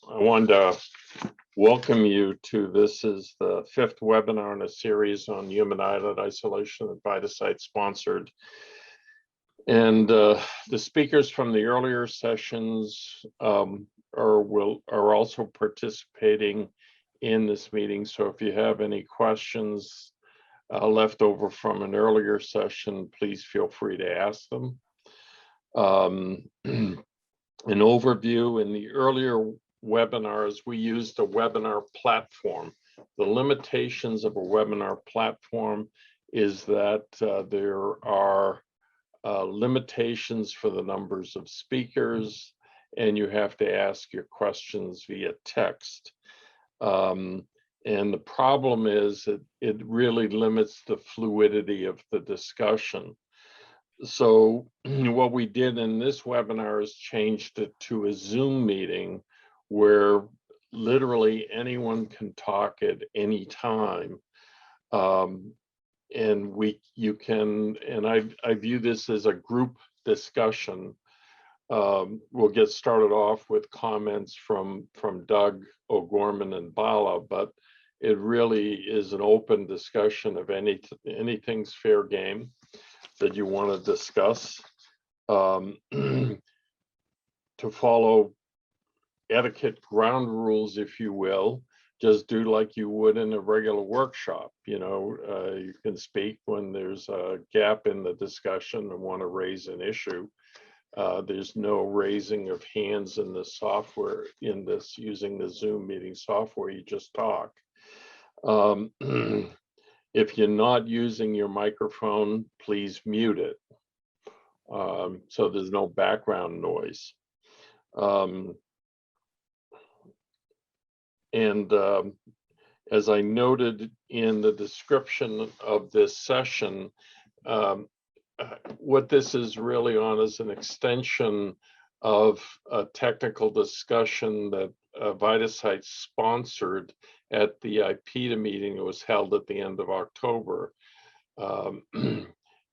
I wanted to welcome you to this is the fifth webinar in a series on human islet isolation that VitaSite sponsored. And the speakers from the earlier sessions are also participating in this meeting. So if you have any questions left over from an earlier session, please feel free to ask them. An overview: in the earlier webinars, we used a webinar platform. The limitations of a webinar platform is that there are limitations for the numbers of speakers, and you have to ask your questions via text. And the problem is that it really limits the fluidity of the discussion. So what we did in this webinar is changed it to a Zoom meeting where literally anyone can talk at any time. And I view this as a group discussion. We'll get started off with comments from Doug, O'Gorman, and Bala, but it really is an open discussion of anything's fair game that you want to discuss. To follow etiquette ground rules, if you will, just do like you would in a regular workshop. You can speak when there's a gap in the discussion and want to raise an issue. There's no raising of hands in the software using the Zoom meeting software. You just talk. If you're not using your microphone, please mute it so there's no background noise. As I noted in the description of this session, what this is really on is an extension of a technical discussion that VitaSite sponsored at the IPEDA meeting that was held at the end of October. That,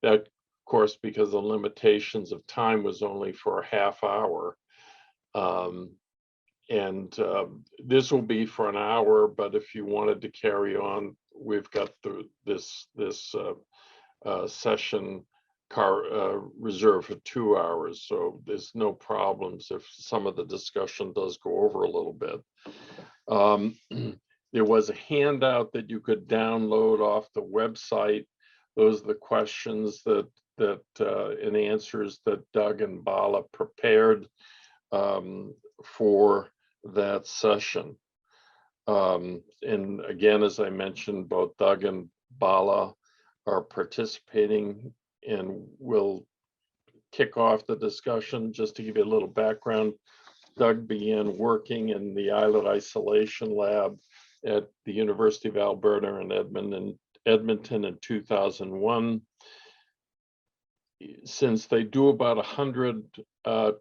of course, because the limitations of time was only for a half hour. This will be for an hour, but if you wanted to carry on, we've got this session reserved for 2 hours, so there's no problems if some of the discussion does go over a little bit. There was a handout that you could download off the website. Those are the questions and answers that Doug and Bala prepared for that session. And again, as I mentioned, both Doug and Bala are participating, and we'll kick off the discussion. Just to give you a little background, Doug began working in the islet isolation lab at the University of Alberta in Edmonton in 2001. Since they do about 100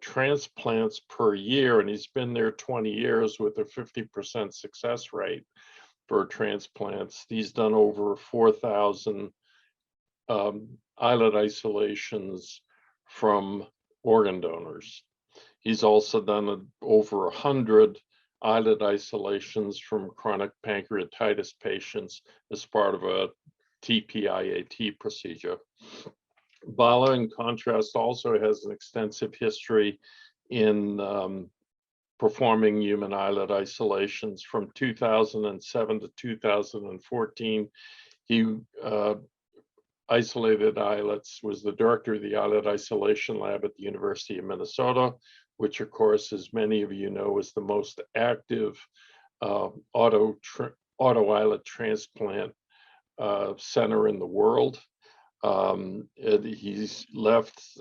transplants per year, and he's been there 20 years with a 50% success rate for transplants, he's done over 4,000 islet isolations from organ donors. He's also done over 100 islet isolations from chronic pancreatitis patients as part of a TPIAT procedure. Bala, in contrast, also has an extensive history in performing human islet isolations. From 2007 to 2014, he isolated islets, was the director of the islet isolation lab at the University of Minnesota, which, of course, as many of you know, is the most active auto islet transplant center in the world. He's left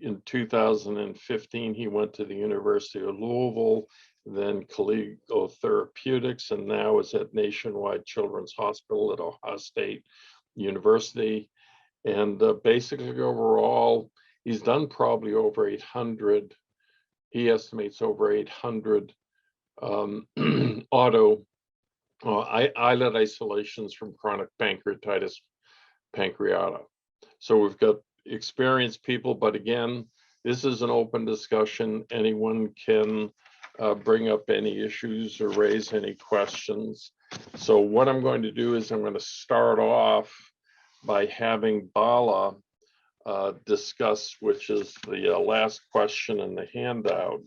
in 2015. He went to the University of Louisville, then Collegial Therapeutics, and now is at Nationwide Children's Hospital at Ohio State University. And basically, overall, he's done probably over 800. He estimates over 800 islet isolations from chronic pancreatitis, Pancreata. So we've got experienced people, but again, this is an open discussion. Anyone can bring up any issues or raise any questions. So what I'm going to do is I'm going to start off by having Bala discuss, which is the last question in the handout,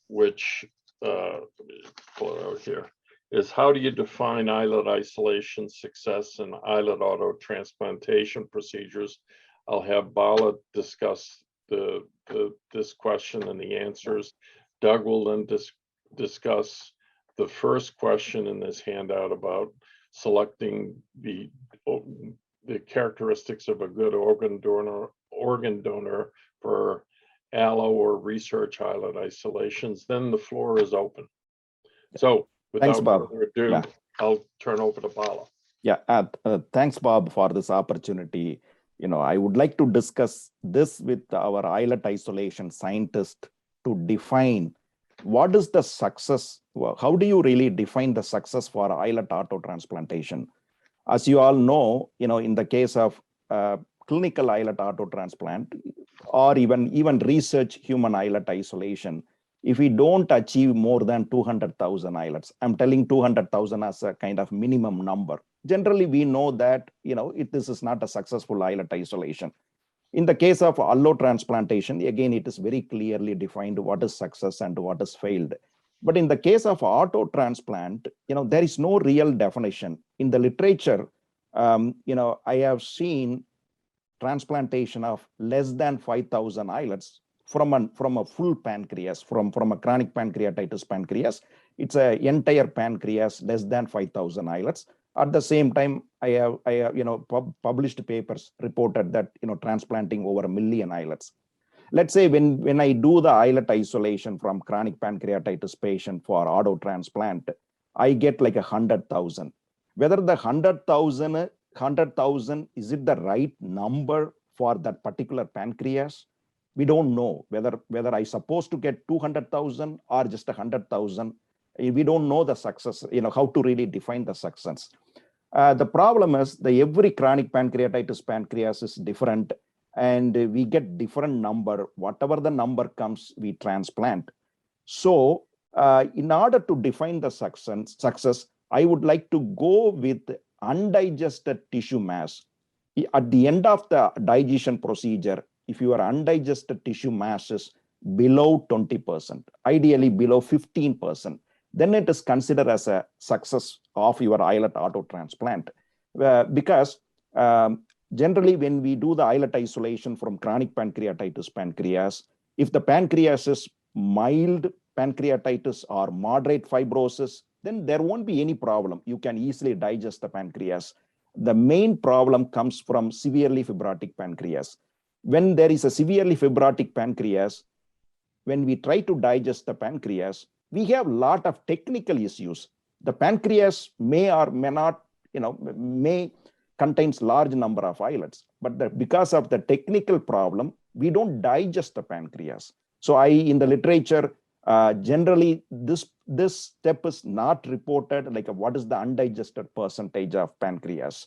which, let me pull it out here, is how do you define islet isolation success and islet autotransplantation procedures? I'll have Bala discuss this question and the answers. Doug will then discuss the first question in this handout about selecting the characteristics of a good organ donor for allo or research islet isolations. Then the floor is open. So without further ado, I'll turn over to Bala. Yeah, thanks, Bob, for this opportunity. I would like to discuss this with our islet isolation scientist to define what is the success. How do you really define the success for islet autotransplantation? As you all know, in the case of clinical islet autotransplant or even research human islet isolation, if we don't achieve more than 200,000 islets, I'm telling 200,000 as a kind of minimum number. Generally, we know that this is not a successful islet isolation. In the case of allotransplantation, again, it is very clearly defined what is success and what is failed. But in the case of autotransplant, there is no real definition. In the literature, I have seen transplantation of less than 5,000 islets from a full pancreas, from a chronic pancreatitis pancreas. It's an entire pancreas, less than 5,000 islets. At the same time, I have published papers reported that transplanting over 1 million islets. Let's say when I do the islet isolation from chronic pancreatitis patient for auto transplant, I get like 100,000. Whether the 100,000 is it the right number for that particular pancreas? We don't know whether I supposed to get 200,000 or just 100,000. We don't know the success, how to really define the success. The problem is that every chronic pancreatitis pancreas is different, and we get different number. Whatever the number comes, we transplant. So in order to define the success, I would like to go with undigested tissue mass. At the end of the digestion procedure, if your undigested tissue mass is below 20%, ideally below 15%, then it is considered as a success of your islet autotransplant. Because generally, when we do the islet isolation from chronic pancreatitis pancreas, if the pancreas is mild pancreatitis or moderate fibrosis, then there won't be any problem. You can easily digest the pancreas. The main problem comes from severely fibrotic pancreas. When there is a severely fibrotic pancreas, when we try to digest the pancreas, we have a lot of technical issues. The pancreas may or may not, may contains large number of islets, but because of the technical problem, we don't digest the pancreas. So in the literature, generally this step is not reported, like what is the undigested percentage of pancreas.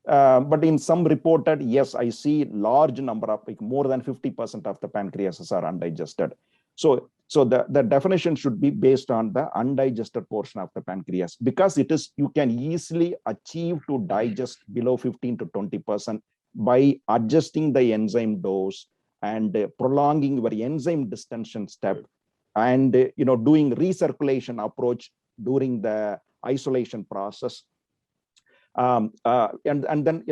But in some reported, yes, I see large number of, like more than 50% of the pancreases are undigested. So the definition should be based on the undigested portion of the pancreas, because you can easily achieve to digest below 15 to 20% by adjusting the enzyme dose and prolonging your enzyme distension step, and doing recirculation approach during the isolation process, and then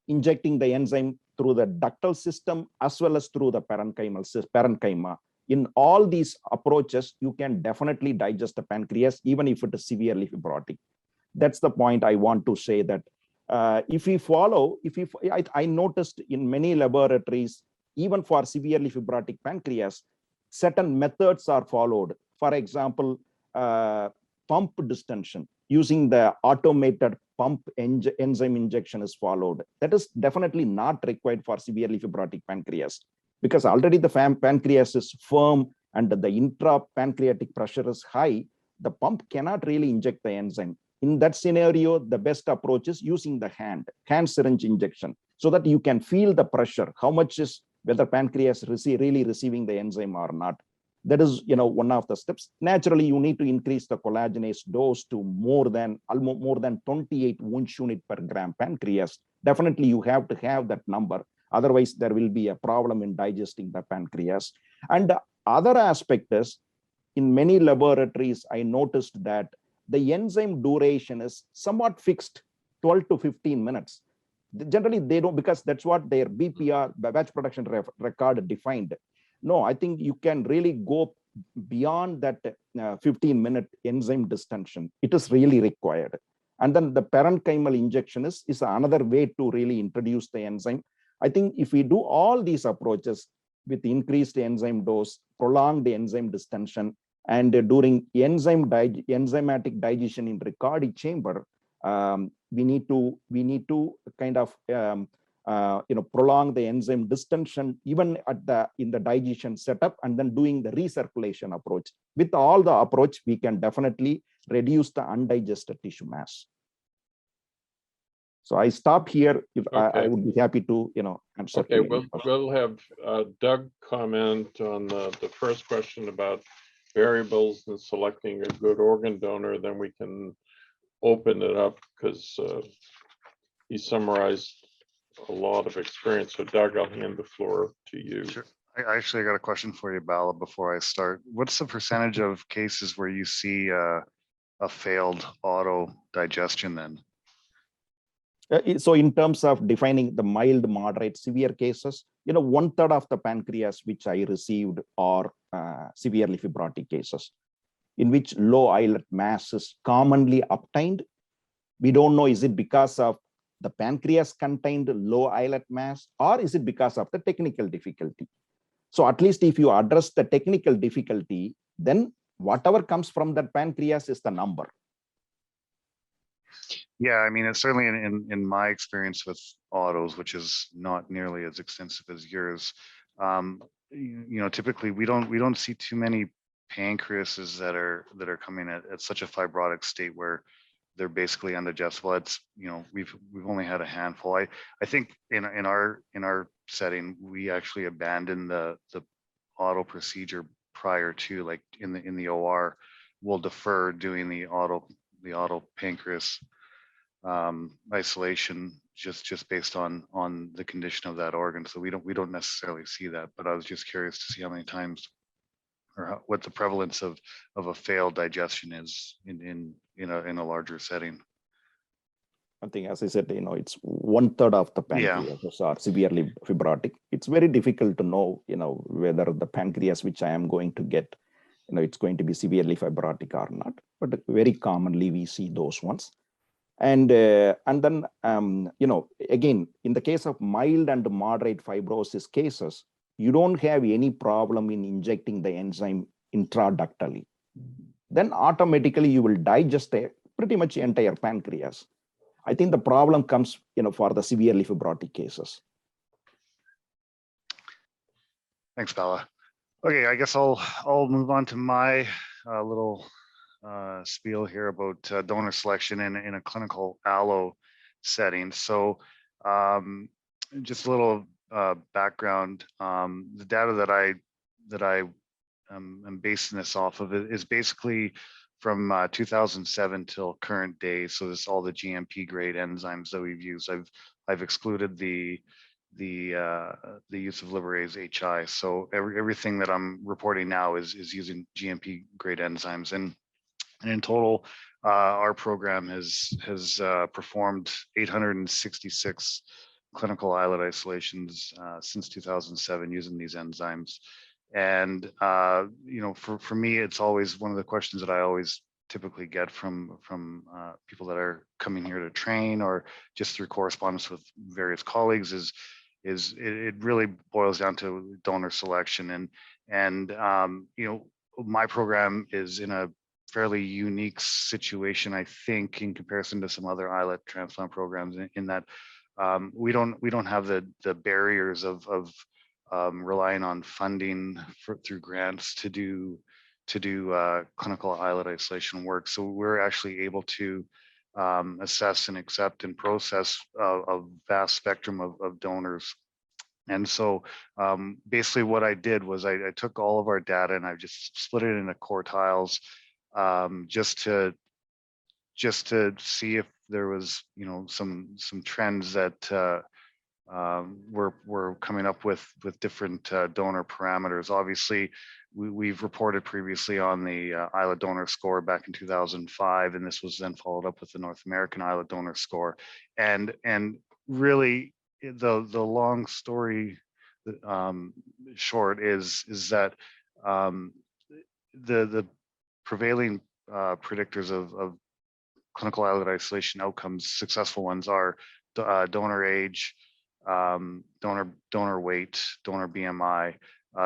injecting the enzyme through the ductal system as well as through the parenchyma. In all these approaches, you can definitely digest the pancreas, even if it is severely fibrotic. That's the point I want to say, that I noticed in many laboratories, even for severely fibrotic pancreas, certain methods are followed. For example, pump distension using the automated pump enzyme injection is followed. That is definitely not required for severely fibrotic pancreas, because already the pancreas is firm and the intrapancreatic pressure is high. The pump cannot really inject the enzyme. In that scenario, the best approach is using the hand syringe injection, so that you can feel the pressure, how much is, whether pancreas really receiving the enzyme or not. That is, one of the steps. Naturally, you need to increase the collagenase dose to almost more than 28 Wundt unit per gram pancreas. Definitely, you have to have that number. Otherwise, there will be a problem in digesting the pancreas. And the other aspect is, in many laboratories, I noticed that the enzyme duration is somewhat fixed, 12 to 15 minutes. Generally, they don't, because that's what their BPR, batch production record defined. No, I think you can really go beyond that 15-minute enzyme distension. It is really required. And then the parenchymal injection is another way to really introduce the enzyme. I think if we do all these approaches with increased enzyme dose, prolonged enzyme distension, and during enzymatic digestion in Riccardi chamber, we need to kind of prolong the enzyme distension even in the digestion setup, and then doing the recirculation approach. With all the approach, we can definitely reduce the undigested tissue mass. So I stop here. If Okay. I would be happy to answer. Okay, we'll have Doug comment on the first question about variables in selecting a good organ donor. Then we can open it up because he summarized a lot of experience. So Doug, I'll hand the floor to you. Sure. I actually got a question for you, Bala, before I start. What's the percentage of cases where you see a failed auto digestion then? So in terms of defining the mild, moderate, severe cases, 1/3 of the pancreas which I received are severely fibrotic cases, in which low islet mass is commonly obtained. We don't know, is it because of the pancreas contained low islet mass, or is it because of the technical difficulty? So at least if you address the technical difficulty, then whatever comes from that pancreas is the number. Yeah, I mean, it's certainly in my experience with autos, which is not nearly as extensive as yours. Typically we don't see too many pancreases that are coming at such a fibrotic state where they're basically undigestible. It's we've only had a handful. I think in our setting we actually abandoned the auto procedure prior to, like in the OR. We'll defer doing the auto pancreas isolation just based on the condition of that organ. So we don't necessarily see that, but I was just curious to see how many times or what the prevalence of a failed digestion is in a larger setting. I think, as I said, it's 1/3 of the pancreas are severely fibrotic. It's very difficult to know, whether the pancreas which I am going to get, it's going to be severely fibrotic or not. But very commonly we see those ones. And then, again, in the case of mild and moderate fibrosis cases, you don't have any problem in injecting the enzyme intraductally. Then automatically you will digest pretty much entire pancreas. I think the problem comes, for the severely fibrotic cases. Thanks, Bala. Okay, I guess I'll move on to my little spiel here about donor selection in a clinical allo setting. So just a little background. The data that I am basing this off of is basically from 2007 till current day. So this is all the GMP grade enzymes that we've used. I've excluded the use of liberase HI. So everything that I'm reporting now is using GMP grade enzymes. And in total, our program has performed 866 clinical islet isolations since 2007 using these enzymes. And for me, it's always one of the questions that I always typically get from people that are coming here to train or just through correspondence with various colleagues is it really boils down to donor selection. And my program is in a fairly unique situation, I think, in comparison to some other islet transplant programs, in that we don't have the barriers of relying on funding through grants to do clinical islet isolation work. So we're actually able to assess and accept and process a vast spectrum of donors And so basically what I did was I took all of our data and I just split it into quartiles, just to see if there was, you know, some trends that we're coming up with different donor parameters. Obviously, we've reported previously on the islet donor score back in 2005, and this was then followed up with the North American islet donor score. And really, the long story short is that the prevailing predictors of clinical islet isolation outcomes, successful ones, are donor age, donor weight, donor BMI.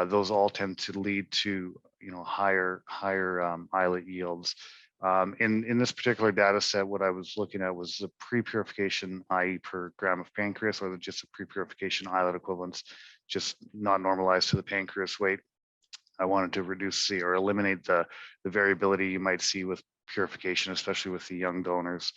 Those all tend to lead to, you know, higher islet yields. In this particular data set, what I was looking at was the pre-purification IE per gram of pancreas, or just the pre-purification islet equivalents, just not normalized to the pancreas weight. I wanted to reduce or eliminate the variability you might see with purification, especially with the young donors.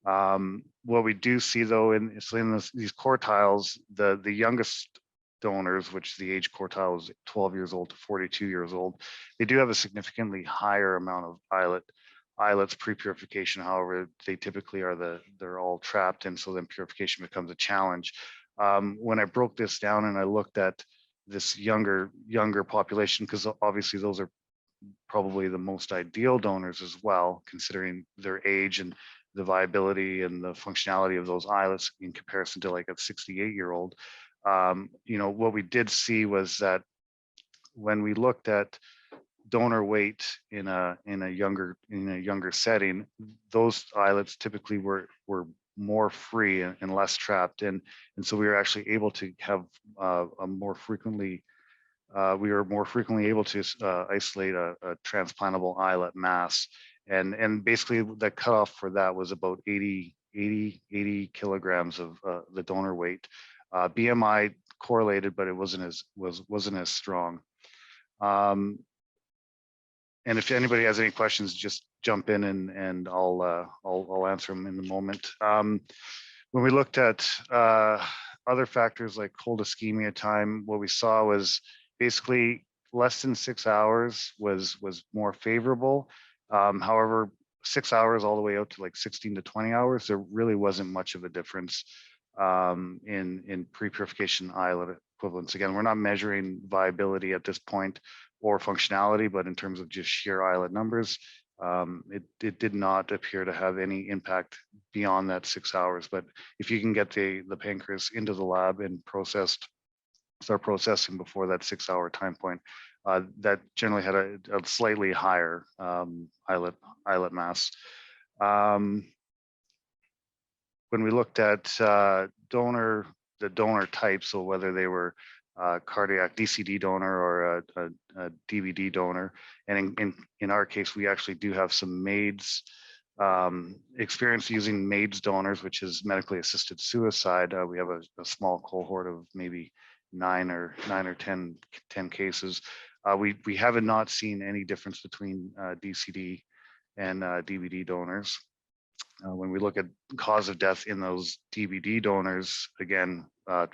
What we do see though in these quartiles, the youngest donors, which the age quartile is 12 years old to 42 years old, they do have a significantly higher amount of islets pre-purification. However, they typically they're all trapped, and so then purification becomes a challenge. When I broke this down and I looked at this younger population, because obviously those are probably the most ideal donors as well, considering their age and the viability and the functionality of those islets in comparison to like a 68-year-old. You know, what we did see was that when we looked at donor weight in a younger setting, those islets typically were more free and less trapped, and so we were actually able to have we were more frequently able to isolate a transplantable islet mass, and basically the cutoff for that was about 80 kilograms of the donor weight. BMI correlated, but it wasn't as strong. And if anybody has any questions, just jump in and I'll answer them in a moment. When we looked at other factors like cold ischemia time, what we saw was basically less than 6 hours was more favorable. However, 6 hours all the way out to like 16 to 20 hours, there really wasn't much of a difference in pre-purification islet equivalents. Again, we're not measuring viability at this point or functionality, but in terms of just sheer islet numbers, it did not appear to have any impact beyond that 6 hours. But if you can get the pancreas into the lab and start processing before that 6 hour time point, that generally had a slightly higher islet mass. When we looked at the donor type, so whether they were cardiac DCD donor or a DVD donor, and in our case, we actually do have some MAIDS experience using MAIDS donors, which is medically assisted suicide. We have a small cohort of maybe 9 or 10 cases. We have not seen any difference between DCD and DVD donors. When we look at cause of death in those DVD donors, again,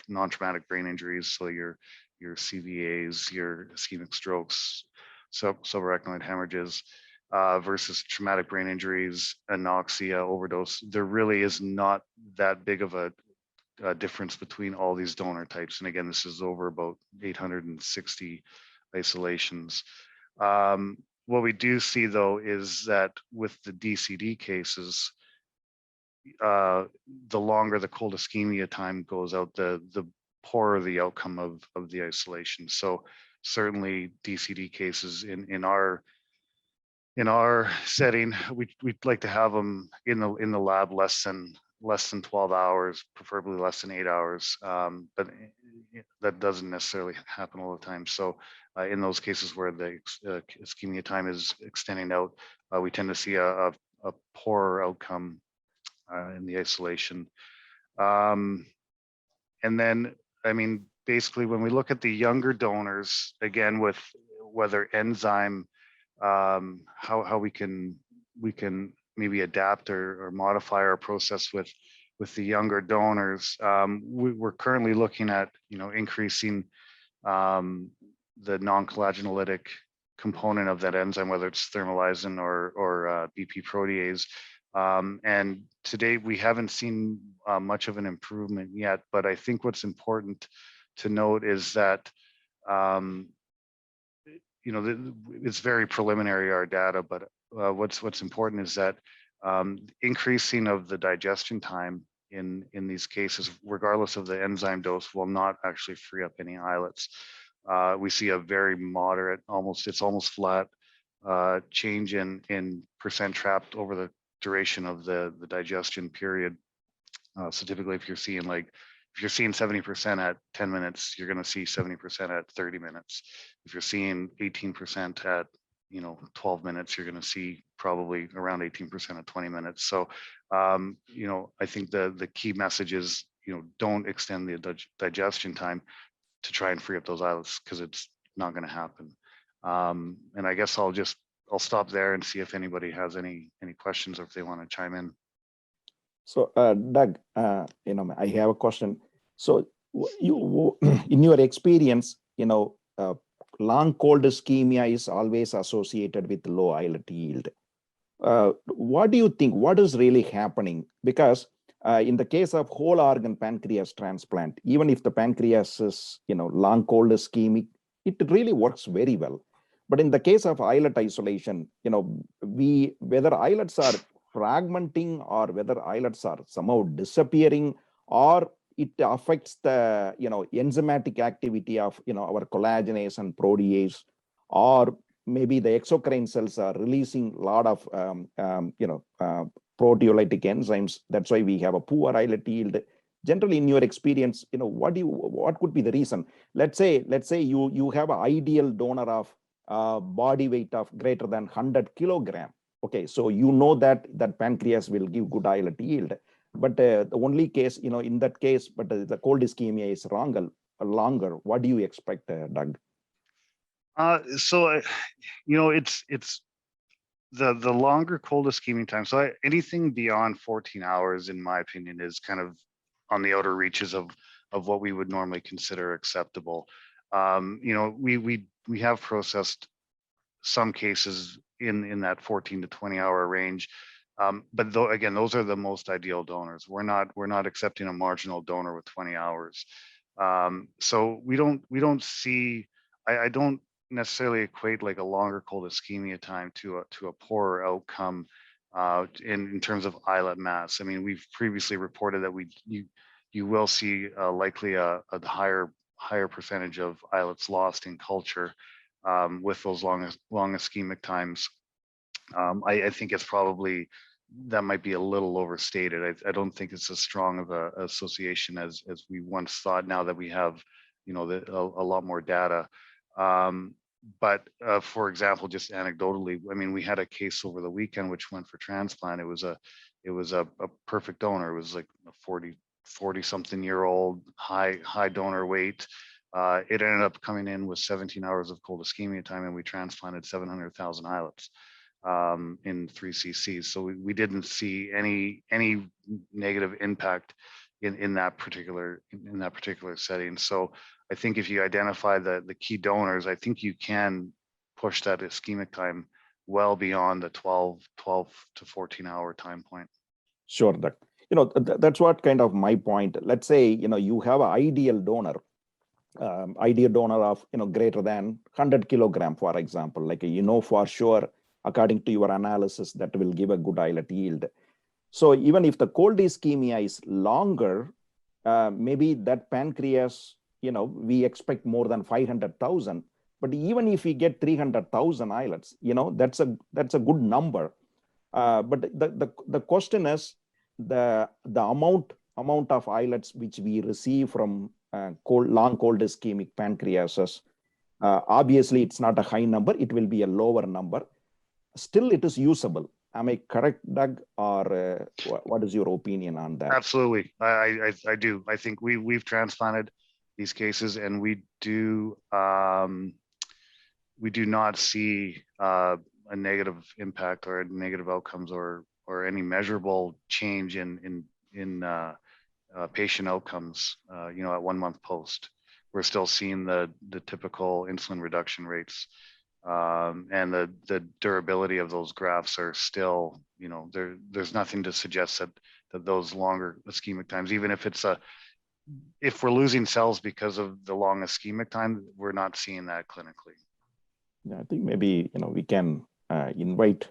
non-traumatic brain injuries, so your CVAs, your ischemic strokes, subarachnoid hemorrhages, versus traumatic brain injuries, anoxia, overdose, there really is not that big of a difference between all these donor types. And again, this is over about 860 isolations. What we do see though is that with the DCD cases, the longer the cold ischemia time goes out, the poorer the outcome of the isolation. So certainly DCD cases in our setting, we'd like to have them in the lab less than 12 hours, preferably less than 8 hours. But that doesn't necessarily happen all the time. So in those cases where the ischemia time is extending out, we tend to see a poorer outcome in the isolation. And then, I mean, basically when we look at the younger donors, again, with whether enzyme, how we can maybe adapt or modify our process with with the younger donors. We're currently looking at, increasing the non-collagenolitic component of that enzyme, whether it's thermolysin or BP protease. And to date, we haven't seen much of an improvement yet, but I think what's important to note is that, it's very preliminary, our data, but what's important is that increasing of the digestion time in these cases, regardless of the enzyme dose, will not actually free up any islets. We see a very moderate, it's almost flat change in percent trapped over the duration of the digestion period. So typically, if you're seeing 70% at 10 minutes, you're going to see 70% at 30 minutes. If you're seeing 18% at 12 minutes, you're going to see probably around 18% at 20 minutes. So I think the key message is don't extend the digestion time to try and free up those islets, because it's not going to happen. And I guess I'll stop there and see if anybody has any questions or if they want to chime in. So, Doug, I have a question. So, you in your experience, long cold ischemia is always associated with low islet yield. What do you think? What is really happening? Because in the case of whole organ pancreas transplant, even if the pancreas is, long cold ischemic, it really works very well. But in the case of islet isolation, whether islets are fragmenting or whether islets are somehow disappearing, or it affects the enzymatic activity of our collagenase and protease, or maybe the exocrine cells are releasing a lot of proteolytic enzymes. That's why we have a poor islet yield. Generally, in your experience, what could be the reason? Let's say you have an ideal donor of body weight of greater than 100 kilogram. Okay, so that pancreas will give good islet yield. But the only case, in that case, but the cold ischemia is longer. What do you expect, Doug? So it's the longer cold ischemia time. So anything beyond 14 hours, in my opinion, is kind of on the outer reaches of what we would normally consider acceptable. We have processed some cases in that 14 to 20 hour range. But again, those are the most ideal donors. We're not accepting a marginal donor with 20 hours. So we don't see, I don't necessarily equate like a longer cold ischemia time to a poorer outcome in terms of islet mass. I mean, we've previously reported that you will see likely a higher percentage of islets lost in culture with those long ischemic times. I think it's probably, that might be a little overstated. I don't think it's as strong of a association as we once thought, now that we have a lot more data. But for example, just anecdotally, I mean, we had a case over the weekend which went for transplant. It was a perfect donor. It was like a 40 something year old, high donor weight. It ended up coming in with 17 hours of cold ischemia time, and we transplanted 700,000 islets in 3 cc's. So we didn't see any negative impact in that particular setting. So I think if you identify the key donors, I think you can push that ischemic time well beyond the 12 to 14 hour time point. Sure, Doug. That's what kind of my point. Let's say, you have an ideal donor of, greater than 100 kilogram, for example, like, for sure, according to your analysis, that will give a good islet yield. So even if the cold ischemia is longer, maybe that pancreas, we expect more than 500,000. But even if we get 300,000 islets, that's a good number. But the question is the amount of islets which we receive from long cold ischemic pancreases. Obviously, it's not a high number. It will be a lower number. Still, it is usable. Am I correct, Doug? Or what is your opinion on that? Absolutely, I do. I think we've transplanted these cases, and we do not see a negative impact or negative outcomes or any measurable change in patient outcomes, at 1 month post. We're still seeing the typical insulin reduction rates, and the durability of those grafts are still, there's nothing to suggest that those longer ischemic times, even if we're losing cells because of the long ischemic time, we're not seeing that clinically. Yeah, I think maybe we can invite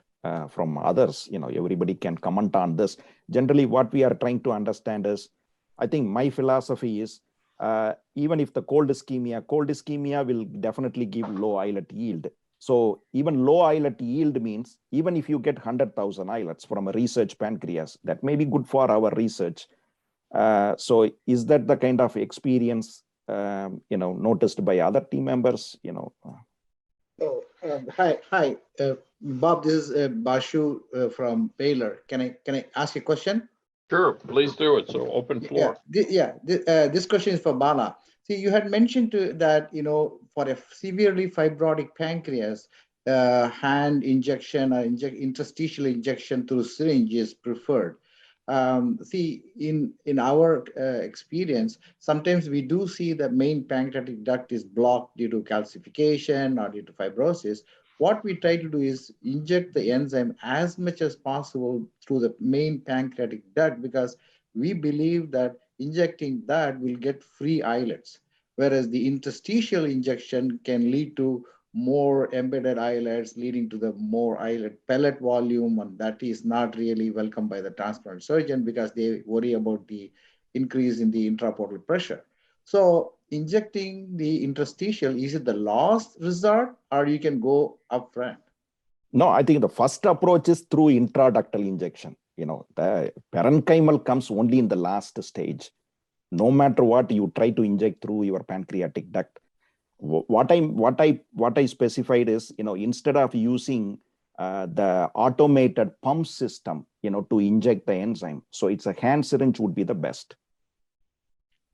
from others. Everybody can comment on this. Generally, what we are trying to understand is, I think my philosophy is, even if the cold ischemia will definitely give low islet yield. So even low islet yield means even if you get 100,000 islets from a research pancreas, that may be good for our research. So is that the kind of experience noticed by other team members? Hi, Bob. This is Bashu from Baylor. Can I ask a question? Sure, please do it. So open floor. This question is for Bala. See, you had mentioned that for a severely fibrotic pancreas, hand injection or interstitial injection through syringe is preferred. See, in our experience, sometimes we do see the main pancreatic duct is blocked due to calcification or due to fibrosis. What we try to do is inject the enzyme as much as possible through the main pancreatic duct, because we believe that injecting that will get free islets, whereas the interstitial injection can lead to more embedded islets, leading to the more islet pellet volume, and that is not really welcome by the transplant surgeon because they worry about the increase in the intraportal pressure. So injecting the interstitial, is it the last resort, or you can go up front? No, I think the first approach is through intraductal injection. The parenchymal comes only in the last stage. No matter what, you try to inject through your pancreatic duct. What I specified is, instead of using the automated pump system, to inject the enzyme, so it's a hand syringe would be the best.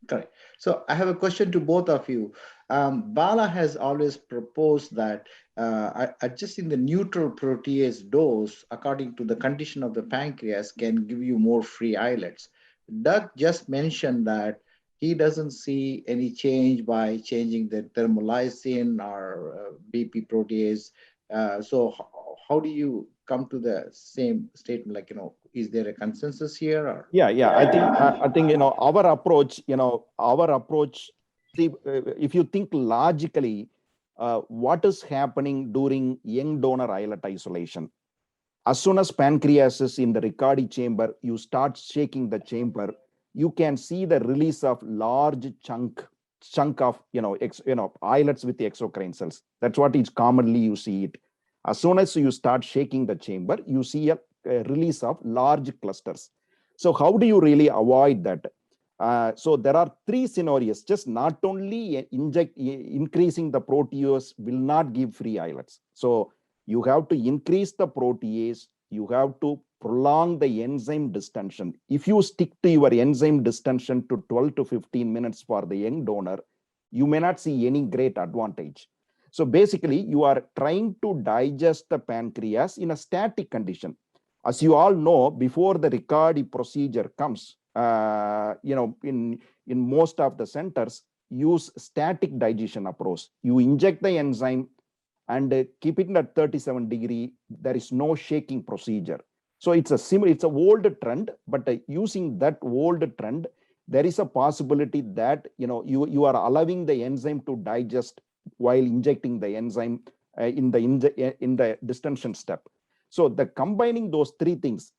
Correct. So I have a question to both of you. Bala has always proposed that adjusting the neutral protease dose according to the condition of the pancreas can give you more free islets. Doug just mentioned that he doesn't see any change by changing the thermolysin or BP protease. So how do you come to the same statement? Like, is there a consensus here? Or? Yeah. I think our approach. See, if you think logically, what is happening during young donor islet isolation? As soon as pancreas is in the Riccardi chamber, you start shaking the chamber. You can see the release of large chunk of islets with the exocrine cells. That's what is commonly you see it. As soon as you start shaking the chamber, you see a release of large clusters. So how do you really avoid that? So there are three scenarios. Just not only increasing the protease will not give free islets. So you have to increase the protease. You have to prolong the enzyme distension. If you stick to your enzyme distension to 12 to 15 minutes for the young donor, you may not see any great advantage. So basically, you are trying to digest the pancreas in a static condition. As you all know, before the Riccardi procedure comes, in most of the centers, use static digestion approach. You inject the enzyme and keep it at 37 degree. There is no shaking procedure. So it's a old trend, but using that old trend, there is a possibility that you are allowing the enzyme to digest while injecting the enzyme in the distension step. So the combining those three things,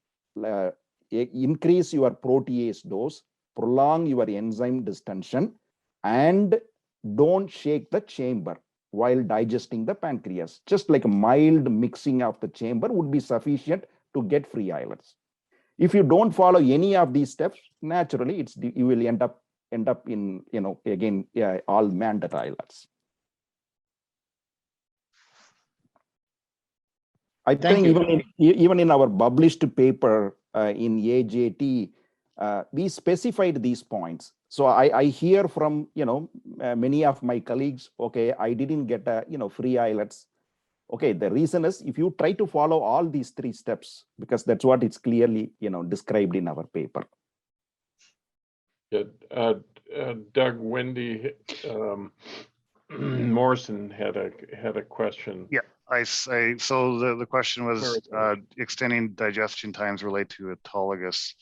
increase your protease dose, prolong your enzyme distension, and don't shake the chamber while digesting the pancreas. Just like a mild mixing of the chamber would be sufficient to get free islets. If you don't follow any of these steps, naturally you will end up in all mandate islets. I think even in our published paper in AJT, we specified these points. So I hear from many of my colleagues, okay, I didn't get free islets. Okay, the reason is if you try to follow all these three steps, because that's what it's clearly described in our paper. Yeah, Doug, Wendy Morrison had a question. Yeah, so the question was Clarification. extending digestion times relate to autologous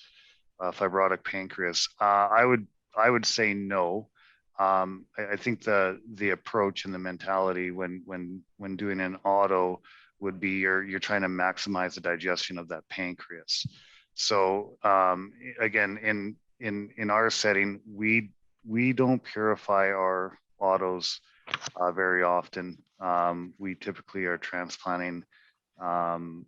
fibrotic pancreas. I would say no. I think the approach and the mentality when doing an auto would be you're trying to maximize the digestion of that pancreas. So again, in our setting, we don't purify our autos very often. We typically are transplanting the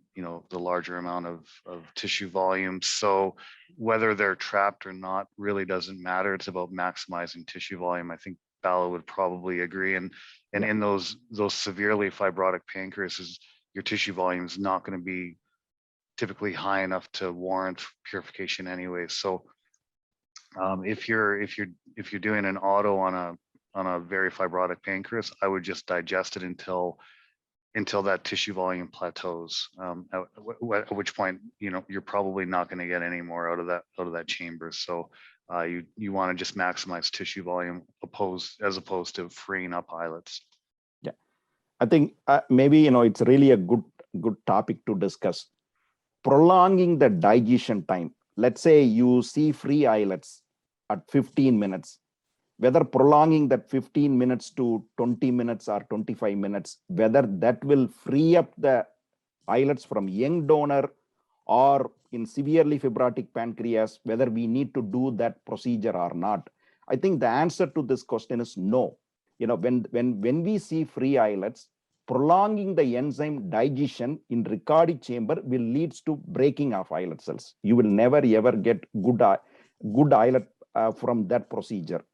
larger amount of tissue volume. So whether they're trapped or not really doesn't matter. It's about maximizing tissue volume. I think Bala would probably agree. And in those severely fibrotic pancreases, your tissue volume is not going to be typically high enough to warrant purification anyway. So if you're doing an auto on a very fibrotic pancreas, I would just digest it until that tissue volume plateaus, at which point you're probably not going to get any more out of that chamber. So you want to just maximize tissue volume as opposed to freeing up islets. Yeah, I think maybe it's really a good topic to discuss. Prolonging the digestion time. Let's say you see free islets at 15 minutes. Whether prolonging that 15 minutes to 20 minutes or 25 minutes, whether that will free up the islets from young donor or in severely fibrotic pancreas, whether we need to do that procedure or not. I think the answer to this question is no. When we see free islets, prolonging the enzyme digestion in Riccardi chamber will lead to breaking of islet cells. You will never ever get good islet from that procedure.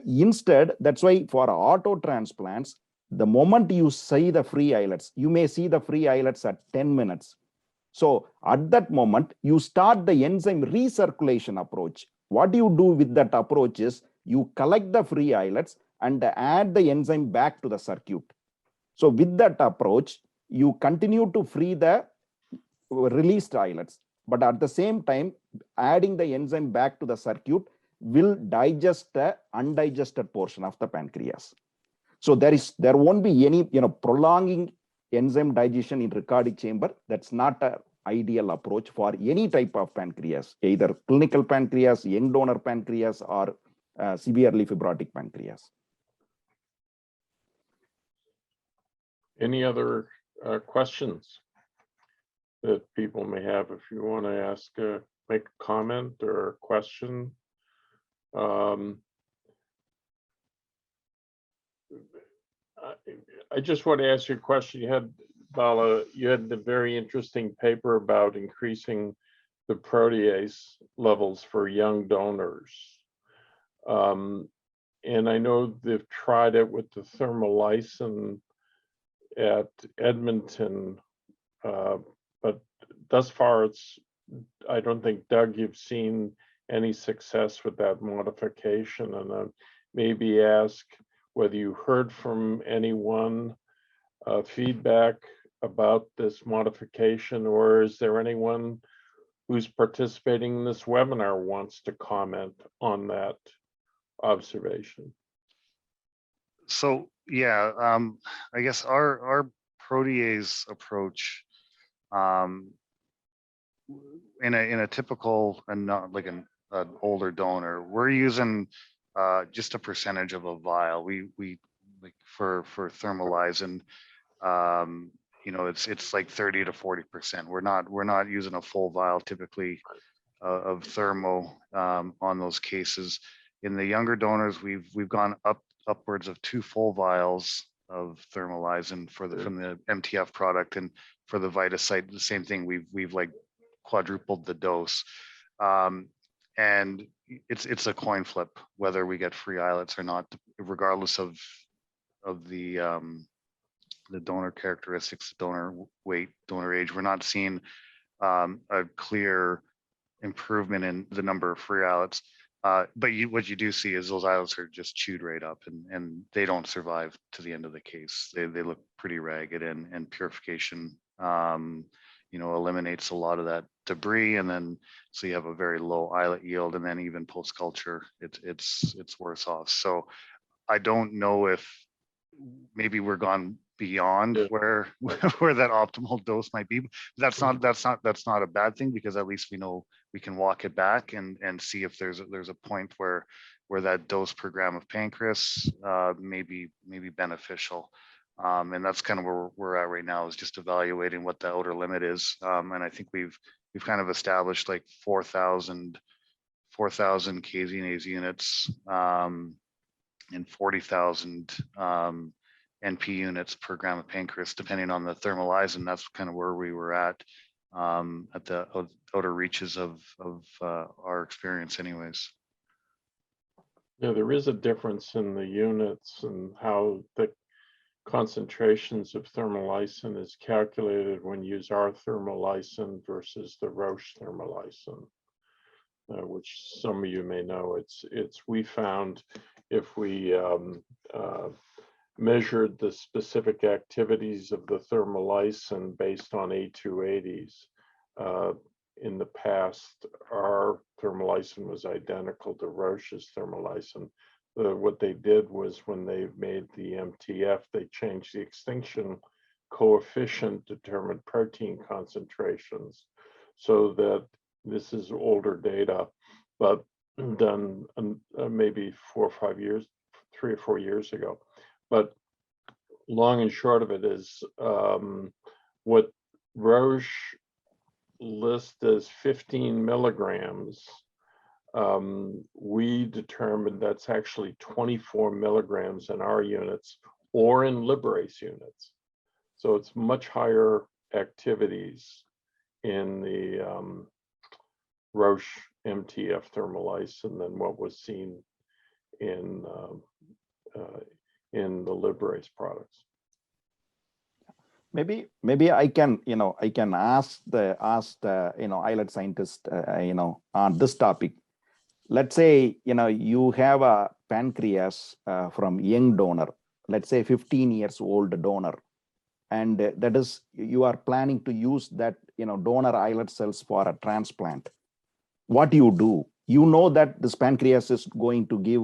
Instead, that's why for auto transplants, the moment you see the free islets, you may see the free islets at 10 minutes. So at that moment, you start the enzyme recirculation approach. What you do with that approach is you collect the free islets and add the enzyme back to the circuit. So with that approach, you continue to free the released islets, but at the same time, adding the enzyme back to the circuit will digest the undigested portion of the pancreas. So there won't be any prolonging enzyme digestion in Riccardi chamber. That's not an ideal approach for any type of pancreas, either clinical pancreas, young donor pancreas, or severely fibrotic pancreas. Any other questions that people may have? If you want to ask, make a comment or a question. I just want to ask you a question. Bala, you had the very interesting paper about increasing the protease levels for young donors. And I know they've tried it with the Thermolysin at Edmonton, but thus far I don't think, Doug, you've seen any success with that modification, and maybe ask whether you heard from anyone feedback about this modification, or is there anyone who's participating in this webinar wants to comment on that observation? So yeah, I guess our protease approach in a typical and not like an older donor, we're using just a percentage of a vial. We like for Thermolysin, it's like 30 to 40%. We're not using a full vial typically of thermo on those cases. In the younger donors, we've gone upwards of 2 full vials of Thermolysin from the MTF product, and for the VitaSite, the same thing. We've like quadrupled the dose, and it's a coin flip whether we get free islets or not, regardless of the donor characteristics, donor weight, donor age. We're not seeing a clear improvement in the number of free islets. But what you do see is those islets are just chewed right up, and they don't survive to the end of the case. They look pretty ragged, and purification eliminates a lot of that debris, and then so you have a very low islet yield, and then even post culture, it's worse off. So I don't know if maybe we're gone beyond where where that optimal dose might be. That's not a bad thing, because at least we know we can walk it back and see if there's a point where that dose per gram of pancreas may be beneficial. And that's kind of where we're at right now, is just evaluating what the outer limit is. And I think we've kind of established like 4,000 caseinase units and 40,000 NP units per gram of pancreas, depending on the Thermolysin. That's kind of where we were at the outer reaches of our experience anyways. Yeah, there is a difference in the units and how the concentrations of Thermolysin is calculated when you use our Thermolysin versus the Roche Thermolysin, which some of you may know. We found if we measured the specific activities of the Thermolysin based on A280s, in the past, our Thermolysin was identical to Roche's Thermolysin. What they did was, when they made the MTF, they changed the extinction coefficient, determined protein concentrations, so that this is older data, but done maybe 3 or 4 years ago. But long and short of it is, what Roche lists as 15 milligrams, we determined that's actually 24 milligrams in our units or in Liberase units. So it's much higher activities in the Roche MTF Thermolysin than what was seen in the Liberase products. Maybe I can ask the islet scientist on this topic. Let's say you have a pancreas from young donor, let's say 15 years old donor, and that is, you are planning to use that donor islet cells for a transplant. What do? You know that this pancreas is going to give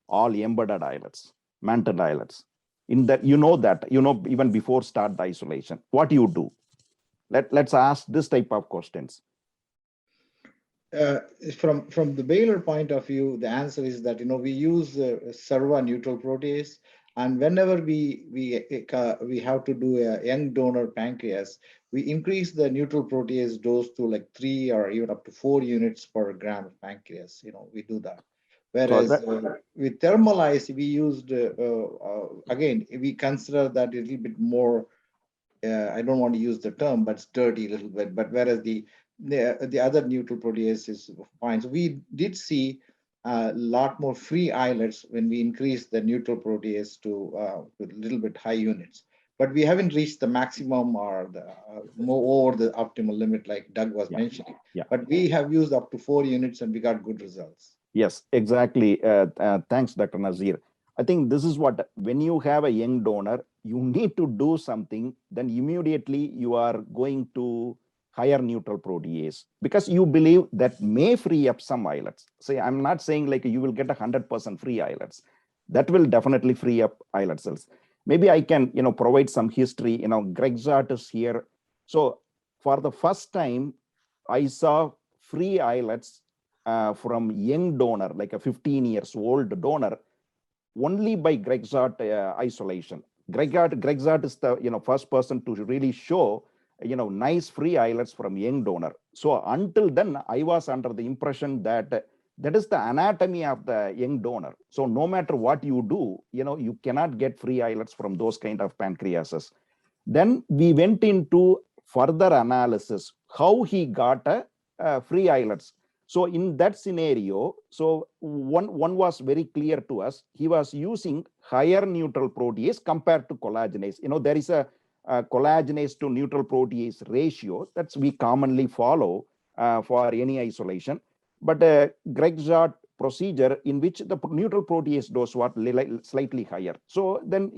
all embedded islets, mantled islets. In that, even before start the isolation. What do you do? Let's ask this type of questions. From the Baylor point of view, the answer is that we use Serva neutral protease, and whenever we have to do a young donor pancreas, we increase the neutral protease dose to like 3 or even up to 4 units per gram of pancreas. We do that. Whereas with Thermolysin, we used, again, we consider that a little bit more, I don't want to use the term, but it's dirty a little bit. But whereas the other neutral protease is fine. So we did see a lot more free islets when we increased the neutral protease to a little bit high units. But we haven't reached the maximum or the more over the optimal limit, like Doug was mentioning. Yeah. But we have used up to 4 units and we got good results. Yes, exactly. Thanks, Dr. Nazir. I think this is what, when you have a young donor, you need to do something, then immediately you are going to higher neutral protease, because you believe that may free up some islets. Say, I'm not saying like you will get 100% free islets. That will definitely free up islet cells. Maybe I can, provide some history. Greg Zart is here. So for the first time, I saw free islets from young donor, like a 15 years old donor, only by Greg Zart isolation. Greg Zart is the first person to really show nice free islets from young donor. So until then, I was under the impression that that is the anatomy of the young donor. So no matter what you do, you cannot get free islets from those kind of pancreases. Then we went into further analysis, how he got free islets. So in that scenario, so one was very clear to us. He was using higher neutral protease compared to collagenase. There is a collagenase to neutral protease ratio that's we commonly follow for any isolation. But Greg Zart procedure in which the neutral protease dose was slightly higher. So then,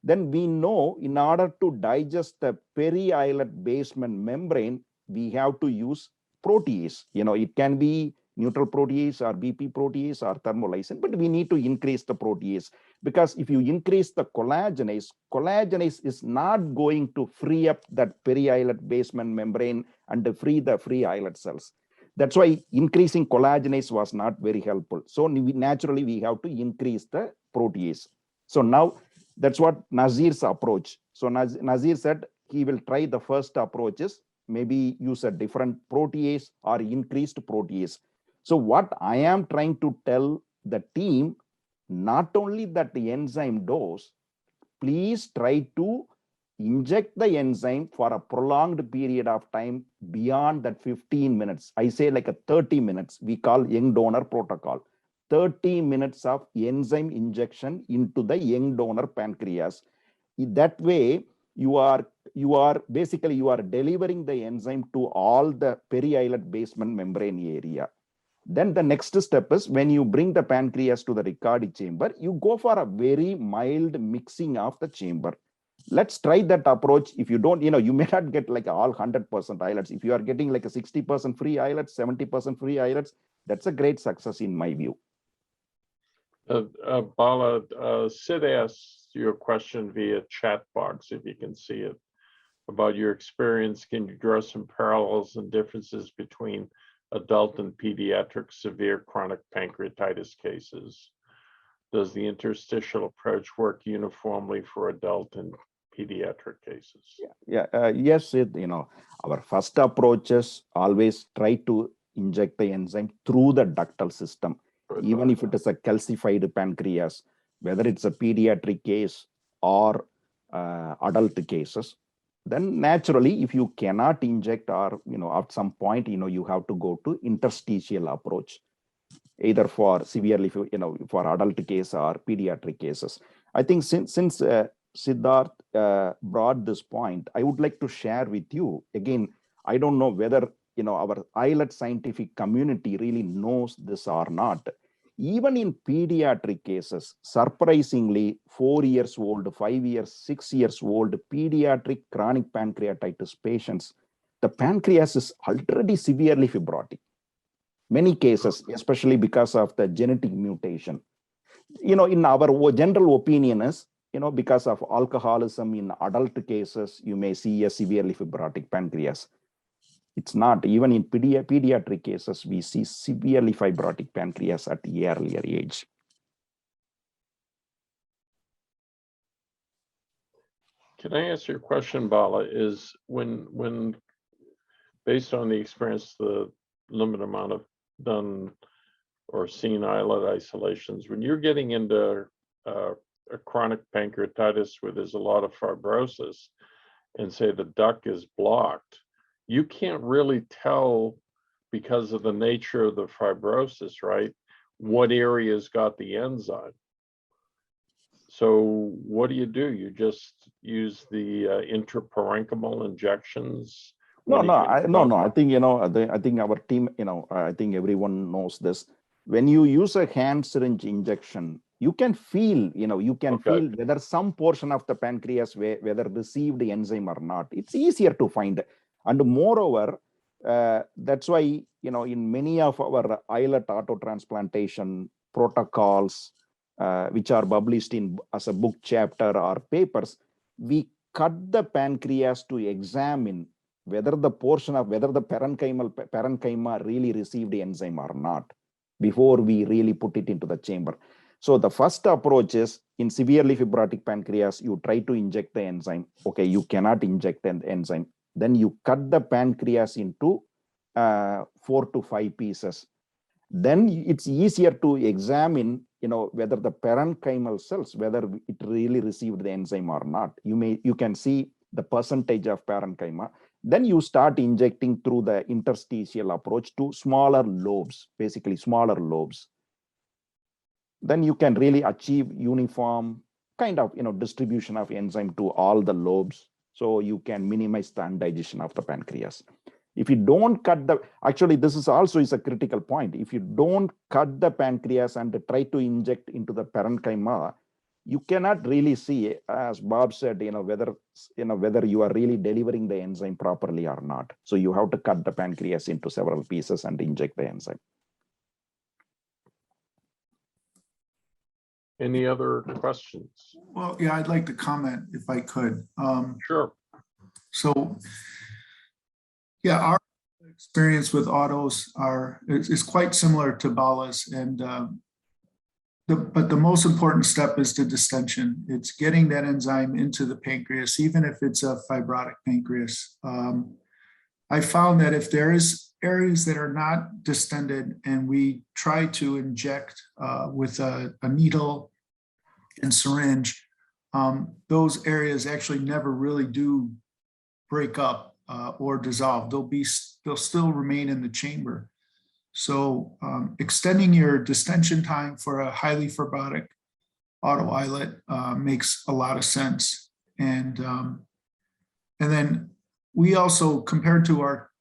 then we know in order to digest the peri-islet basement membrane, we have to use protease. It can be neutral protease or BP protease or thermolysin, but we need to increase the protease, because if you increase the collagenase is not going to free up that peri-islet basement membrane and free the free islet cells. That's why increasing collagenase was not very helpful. So naturally we have to increase the protease. So now that's what Nazir's approach. So Nazir said he will try the first approaches, maybe use a different protease or increased protease. So what I am trying to tell the team, not only that the enzyme dose, please try to inject the enzyme for a prolonged period of time beyond that 15 minutes. I say like a 30 minutes, we call young donor protocol. 30 minutes of enzyme injection into the young donor pancreas. That way, you are basically delivering the enzyme to all the peri-islet basement membrane area. Then the next step is when you bring the pancreas to the Riccardi chamber, you go for a very mild mixing of the chamber. Let's try that approach. If you don't, you may not get like all 100% islets. If you are getting like a 60% free islets, 70% free islets, that's a great success in my view. Bala, Sid asked you a question via chat box, if you can see it, about your experience. Can you draw some parallels and differences between adult and pediatric severe chronic pancreatitis cases? Does the interstitial approach work uniformly for adult and pediatric cases? Yes, our first approaches always try to inject the enzyme through the ductal system, even if it is a calcified pancreas, whether it's a pediatric case or adult cases. Then naturally, if you cannot inject or, at some point, you have to go to interstitial approach, either for severely, for adult case or pediatric cases. I think since Siddharth brought this point, I would like to share with you, again, I don't know whether, our islet scientific community really knows this or not. Even in pediatric cases, surprisingly, 4 years old, 5 years, 6 years old pediatric chronic pancreatitis patients, the pancreas is already severely fibrotic. Many cases, especially because of the genetic mutation. In our general opinion is, because of alcoholism in adult cases, you may see a severely fibrotic pancreas. It's not. Even in pediatric cases, we see severely fibrotic pancreas at the earlier age. Can I ask you a question, Bala? Is when based on the experience, the limited amount of done or seen islet isolations, when you're getting into a chronic pancreatitis where there's a lot of fibrosis and say the duct is blocked, you can't really tell, because of the nature of the fibrosis, right, what area's got the enzyme. So what do? You just use the intraparenchymal injections? No. I think, I think our team, I think everyone knows this. When you use a hand syringe injection, you can feel, feel whether some portion of the pancreas, whether received the enzyme or not. It's easier to find. And moreover, that's why, in many of our islet autotransplantation protocols, which are published as a book chapter or papers, we cut the pancreas to examine whether the parenchyma really received the enzyme or not before we really put it into the chamber. So the first approach is in severely fibrotic pancreas, you try to inject the enzyme. Okay, you cannot inject the enzyme. Then you cut the pancreas into 4 to 5 pieces. Then it's easier to examine, whether the parenchymal cells, whether it really received the enzyme or not. You can see the percentage of parenchyma. Then you start injecting through the interstitial approach to smaller lobes, basically smaller lobes. Then you can really achieve uniform kind of, distribution of enzyme to all the lobes. So you can minimize the indigestion of the pancreas. If you don't cut actually, this is also a critical point. If you don't cut the pancreas and try to inject into the parenchyma, you cannot really see, as Bob said, whether you are really delivering the enzyme properly or not. So you have to cut the pancreas into several pieces and inject the enzyme. Any other questions? Well, yeah, I'd like to comment if I could. Sure. So, yeah, our experience with autos is quite similar to Bala's, and but the most important step is the distension. It's getting that enzyme into the pancreas, even if it's a fibrotic pancreas. I found that if there is areas that are not distended and we try to inject with a needle and syringe, those areas actually never really do break up or dissolve. They'll still remain in the chamber. So extending your distension time for a highly fibrotic auto islet makes a lot of sense. And then we also, compared to our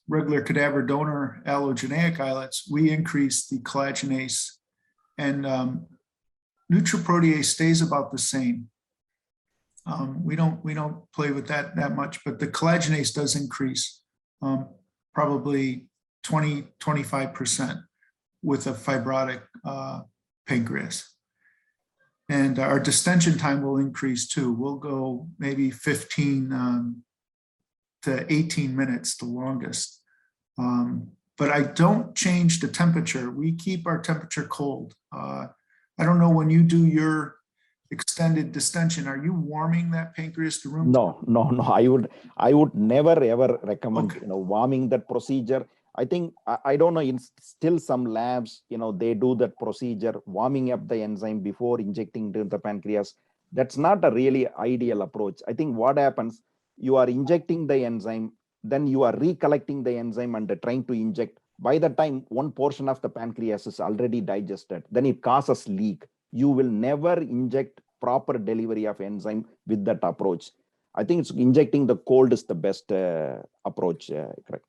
regular cadaver donor allogeneic islets, we increase the collagenase, and neutroprotease stays about the same. We don't play with that much, but the collagenase does increase. Probably 20-25% with a fibrotic pancreas. And our distension time will increase too. We'll go maybe 15 to 18 minutes, the longest. But I don't change the temperature. We keep our temperature cold. I don't know, when you do your extended distension, are you warming that pancreas to room? No. I would never ever recommend warming that procedure. I think I don't know, in still some labs, they do that procedure, warming up the enzyme before injecting into the pancreas. That's not a really ideal approach. I think what happens, you are injecting the enzyme, then you are recollecting the enzyme and trying to inject. By the time one portion of the pancreas is already digested, then it causes leak. You will never inject proper delivery of enzyme with that approach. I think it's injecting the cold is the best approach, correct?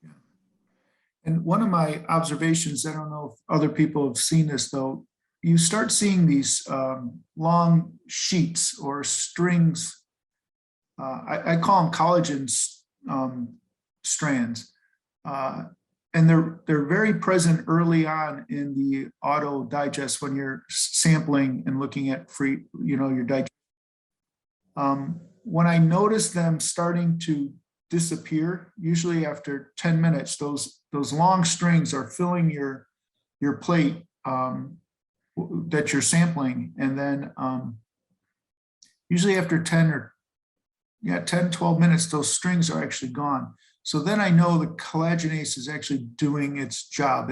And one of my observations, I don't know if other people have seen this though, you start seeing these long sheets or strings. I call them collagen strands. And they're very present early on in the auto digest when you're sampling and looking at your digest. When I notice them starting to disappear, usually after 10 minutes, those long strings are filling your plate that you're sampling. And then usually after 10, 12 minutes, those strings are actually gone. So then I know the collagenase is actually doing its job.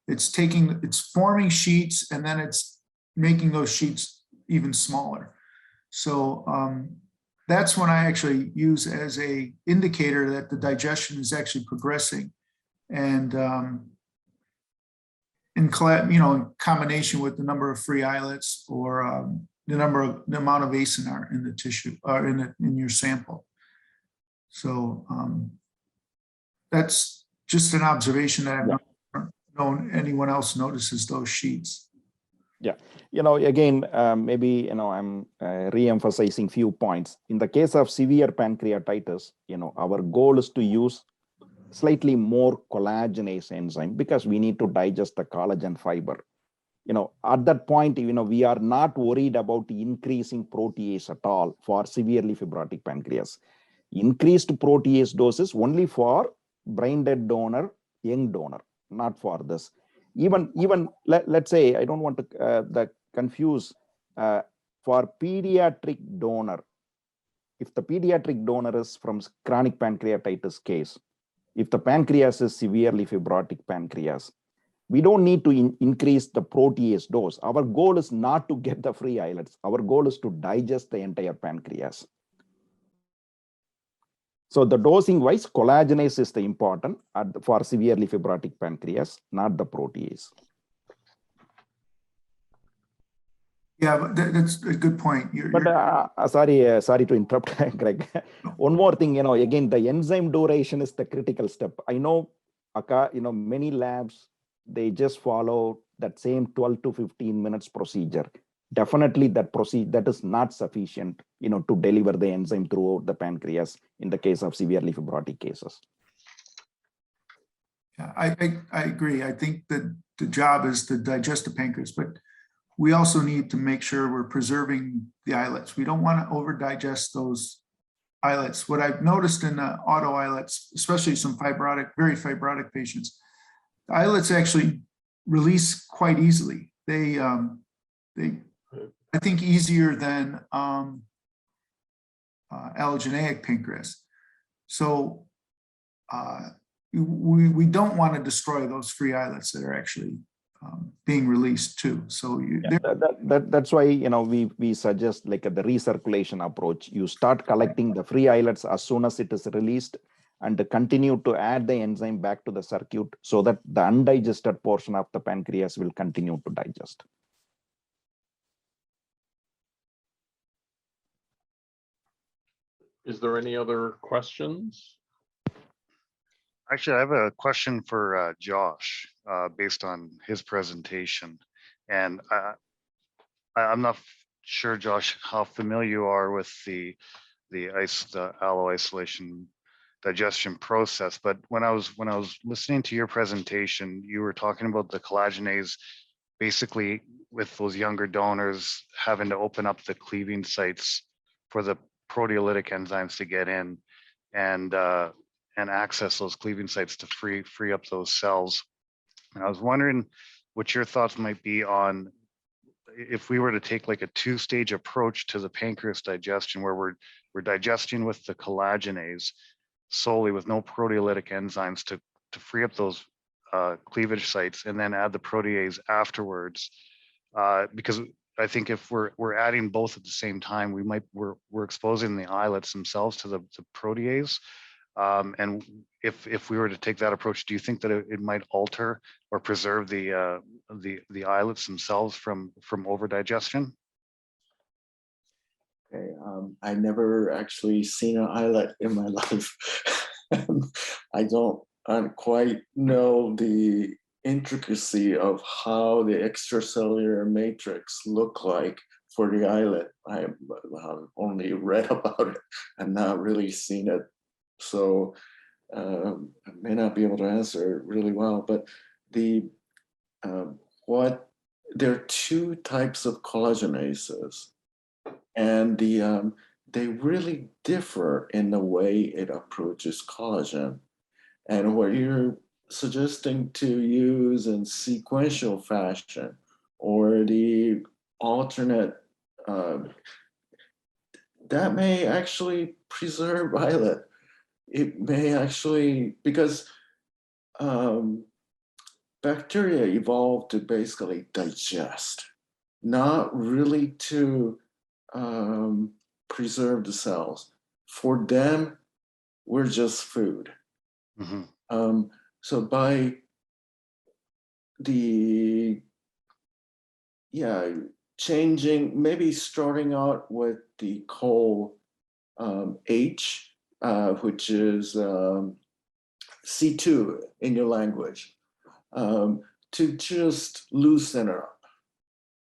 It's forming sheets, and then it's making those sheets even smaller. So that's when I actually use as a indicator that the digestion is actually progressing, and in combination with the number of free islets or the amount of acinar in the tissue or in your sample. So that's just an observation that I've not known anyone else notices those sheets. Yeah, again, maybe, I'm re-emphasizing few points. In the case of severe pancreatitis, our goal is to use slightly more collagenase enzyme because we need to digest the collagen fiber. At that point, we are not worried about increasing protease at all for severely fibrotic pancreas. Increased protease doses only for brain dead donor, young donor, not for this. Even let's say, I don't want to confuse for pediatric donor. If the pediatric donor is from chronic pancreatitis case, if the pancreas is severely fibrotic pancreas, we don't need to increase the protease dose. Our goal is not to get the free islets. Our goal is to digest the entire pancreas. So the dosing wise, collagenase is the important for severely fibrotic pancreas, not the protease. Yeah, but that's a good point. Sorry to interrupt, Greg. One more thing, again, the enzyme duration is the critical step. I know, many labs, they just follow that same 12 to 15 minutes procedure, definitely that is not sufficient, to deliver the enzyme throughout the pancreas in the case of severely fibrotic cases. Yeah, I agree. I think that the job is to digest the pancreas, but we also need to make sure we're preserving the islets. We don't want to over digest those islets. What I've noticed in the auto islets, especially some very fibrotic patients, the islets actually release quite easily. They I think easier than allogeneic pancreas. So we don't want to destroy those free islets that are actually being released too. So that's why we suggest like the recirculation approach. You start collecting the free islets as soon as it is released, and continue to add the enzyme back to the circuit so that the undigested portion of the pancreas will continue to digest. Is there any other questions? Actually, I have a question for Josh based on his presentation. And I'm not sure, Josh, how familiar you are with the allo isolation digestion process. But when I was listening to your presentation, you were talking about the collagenase, basically with those younger donors having to open up the cleaving sites for the proteolytic enzymes to get in and access those cleaving sites to free up those cells. And I was wondering what your thoughts might be on if we were to take like a two-stage approach to the pancreas digestion, where we're digesting with the collagenase solely with no proteolytic enzymes to free up those cleavage sites, and then add the protease afterwards. Because I think if we're adding both at the same time, we're exposing the islets themselves to the protease. And if we were to take that approach, do you think that it might alter or preserve the islets themselves from overdigestion? Okay, I never actually seen an islet in my life. I don't quite know the intricacy of how the extracellular matrix look like for the islet. I've only read about it and not really seen it. So I may not be able to answer it really well, but there are two types of collagenases, and they really differ in the way it approaches collagen. And what you're suggesting to use in sequential fashion, or the alternate, that may actually preserve islet. It may actually, because bacteria evolved to basically digest, not really to preserve the cells. For them, we're just food. Mm-hmm. So by changing, maybe starting out with the col H, which is C2 in your language, to just loosen it up,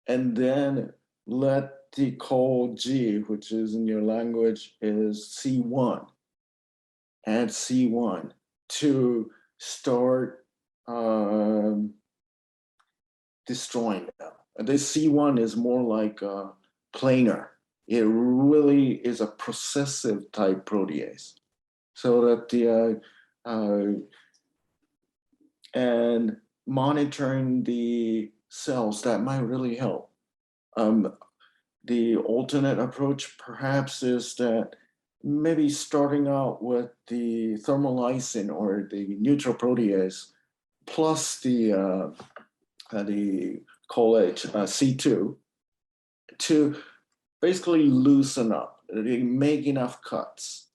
and then let the col G, which is in your language is C1, add C1 to start destroying them. And this C1 is more like a planar. It really is a processive type protease. So that and monitoring the cells, that might really help. The alternate approach perhaps is that maybe starting out with the thermolysin or the neutral protease plus the collage C2 to basically loosen up, make enough cuts,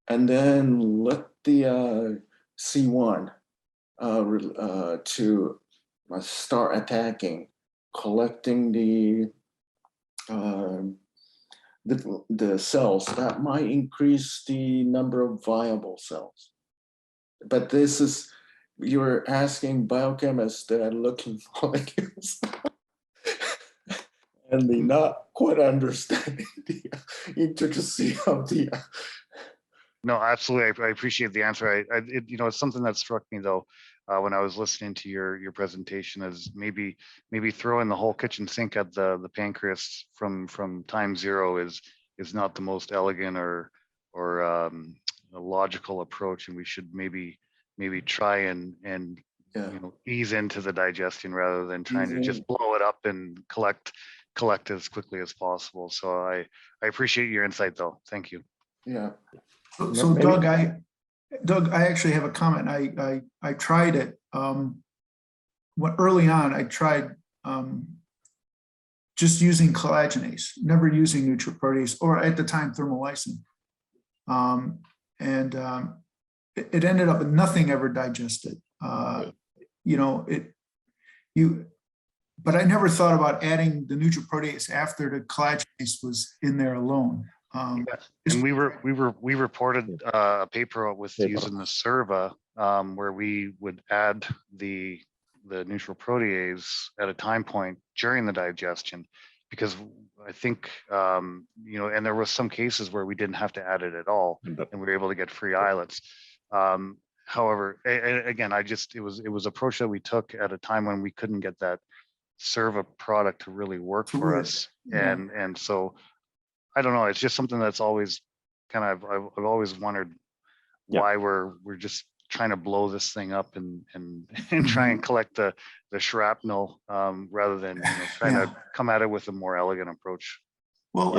and then let the C1 to start attacking, collecting the cells that might increase the number of viable cells. But this is, you're asking biochemists that are looking molecules and they not quite understanding the intricacy of the. No, absolutely. I appreciate the answer. It's something that struck me though, when I was listening to your presentation, is maybe throwing the whole kitchen sink at the pancreas from time zero is not the most elegant or a logical approach, and we should maybe try and Yeah. ease into the digestion rather than trying to just blow it up and collect as quickly as possible. So I appreciate your insight though. Thank you. Yeah. So Doug, I actually have a comment. I tried it. Early on, I tried just using collagenase, never using nucleoprotease, or at the time Thermolysin. It ended up with nothing ever digested. But I never thought about adding the nucleoprotease after the collagenase was in there alone. And we reported a paper with using the SERVA, where we would add the neutral protease at a time point during the digestion, because I think and there was some cases where we didn't have to add it at all, and we were able to get free islets. However, again, it was approach that we took at a time when we couldn't get that SERVA product to really work for us, and so. I don't know. It's just something that's always I've always wondered why we're just trying to blow this thing up and try and collect the shrapnel rather than trying to come at it with a more elegant approach. Well,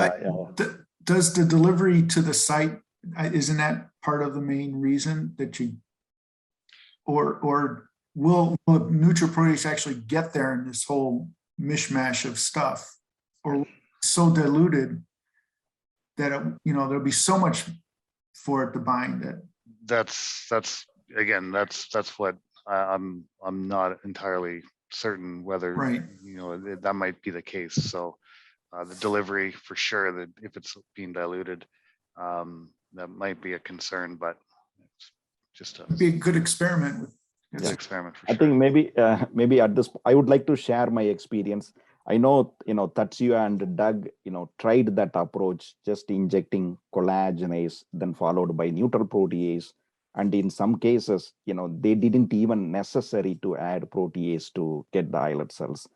does the delivery to the site, isn't that part of the main reason that you, or will nucleoprotease actually get there in this whole mishmash of stuff, or so diluted that there'll be so much for it to bind it? That's what I'm not entirely certain whether that might be the case. So the delivery for sure, that if it's being diluted, that might be a concern, but it's just It'd be a good experiment. It's an experiment for I sure. think maybe at this, I would like to share my experience. I know, Tatsuya and Doug, tried that approach, just injecting collagenase, then followed by neutral protease. And in some cases, they didn't even necessary to add protease to get the islet cells.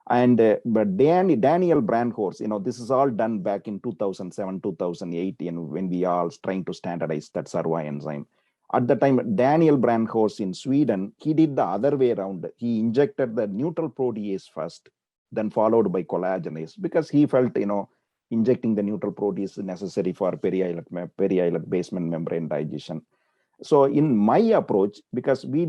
And but Daniel Brandhorst, this is all done back in 2007, 2008, when we are trying to standardize that SERVA enzyme. At the time, Daniel Brandhorst in Sweden, he did the other way around. He injected the neutral protease first, then followed by collagenase, because he felt, injecting the neutral protease is necessary for peri-islet basement membrane digestion. So in my approach, because we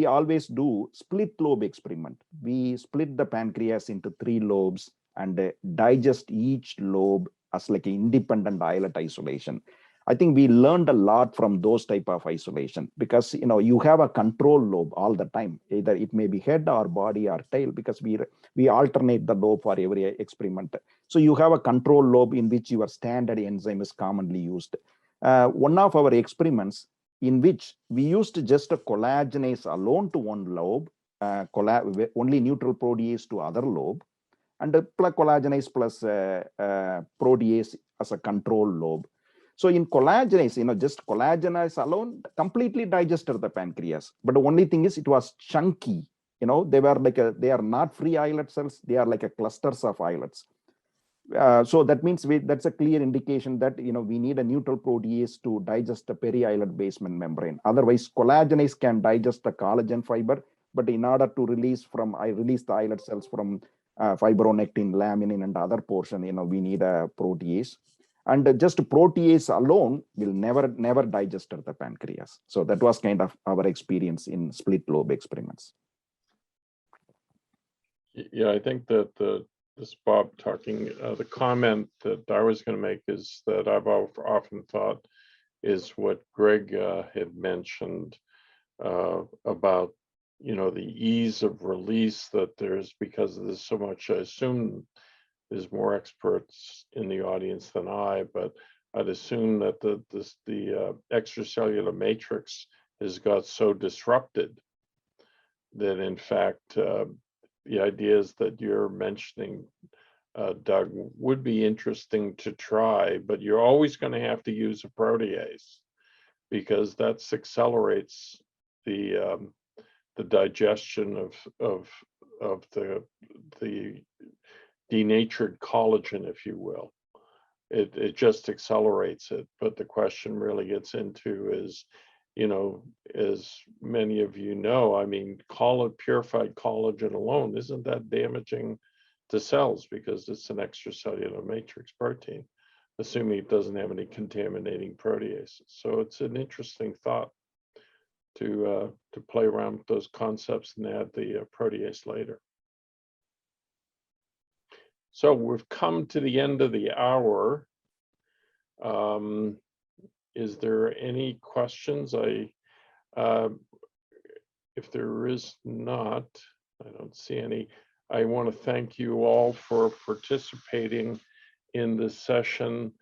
always do split lobe experiment. We split the pancreas into 3 lobes and digest each lobe as like an independent islet isolation. I think we learned a lot from those type of isolation, because you have a control lobe all the time. Either it may be head or body or tail, because we alternate the lobe for every experiment. So you have a control lobe in which your standard enzyme is commonly used. One of our experiments in which we used just a collagenase alone to one lobe, only neutral protease to other lobe, and collagenase plus protease as a control lobe. So in collagenase, just collagenase alone completely digested the pancreas. But the only thing is it was chunky. They were they are not free islet cells. They are like a clusters of islets. So that means that's a clear indication that we need a neutral protease to digest the peri-islet basement membrane. Otherwise, collagenase can digest the collagen fiber, but in order to release the islet cells from fibronectin, laminin, and other portion, we need a protease. And just protease alone will never digest the pancreas. So that was kind of our experience in split lobe experiments. Yeah, I think that this Bob talking, the comment that I was going to make is that I've often thought is what Greg had mentioned about, the ease of release that there's, because there's so much. I assume there's more experts in the audience than I, but I'd assume that the extracellular matrix has got so disrupted in fact, the ideas that you're mentioning, Doug, would be interesting to try, but you're always going to have to use a protease because that accelerates the digestion of the denatured collagen, if you will. It just accelerates it. But the question really gets into is, you know, as many of you know, I mean, purified collagen alone isn't that damaging to cells because it's an extracellular matrix protein, assuming it doesn't have any contaminating proteases. So it's an interesting thought to play around with those concepts and add the protease later. So we've come to the end of the hour. Is there any questions? If there is not, I don't see any. I want to thank you all for participating in this session.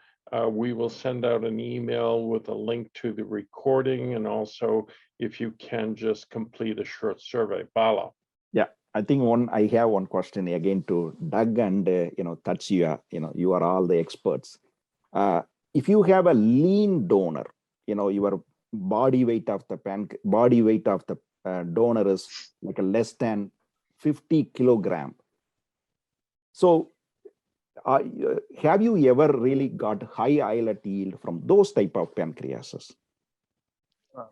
We will send out an email with a link to the recording, and also if you can just complete a short survey. Bala. Yeah, I think I have one question again to Doug and Tatsuya. You are all the experts. If you have a lean donor, your body weight of the donor is like a less than 50 kilogram. So have you ever really got high islet yield from those type of pancreases?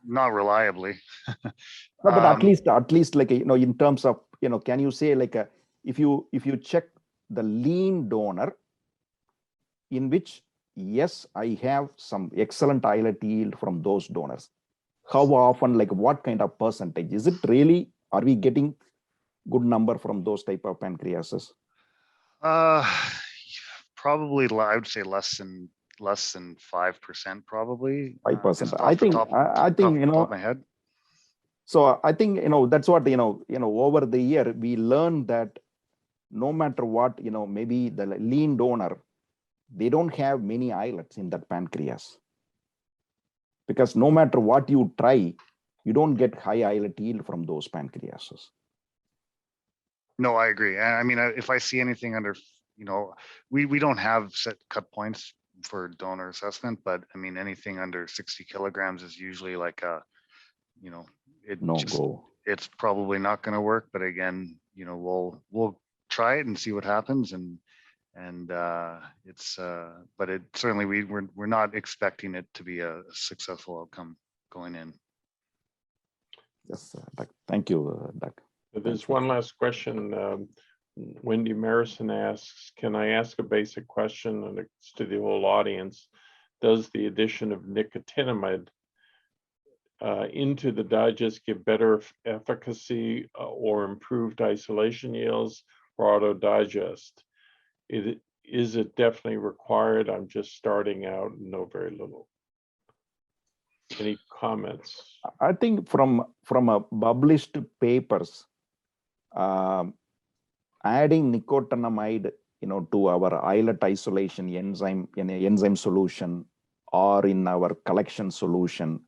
Not reliably. No, but at least like, in terms of, can you say like if you check the lean donor in which, yes, I have some excellent islet yield from those donors. How often, like what kind of percentage? Is it really, are we getting good number from those type of pancreases? Probably, I would say less than 5%, probably. 5%. I think, top of my head. So I think, that's what, over the year, we learned that no matter what, maybe the lean donor, they don't have many islets in that pancreas. Because no matter what you try, you don't get high islet yield from those pancreases. No, I agree. I mean, if I see anything under, we don't have set cut points for donor assessment, but I mean, anything under 60 kilograms is usually like a, it's probably not going to work. But again, we'll try it and see what happens. And but it certainly, we're not expecting it to be a successful outcome going in. Yes, thank you, Doug. There's one last question. Wendy Marison asks, can I ask a basic question, and it's to the whole audience? Does the addition of nicotinamide into the digest give better efficacy or improved isolation yields for auto-digest? Is it definitely required? I'm just starting out and know very little. Any comments? I think from a published papers, adding nicotinamide, to our islet isolation enzyme solution or in our collection solution,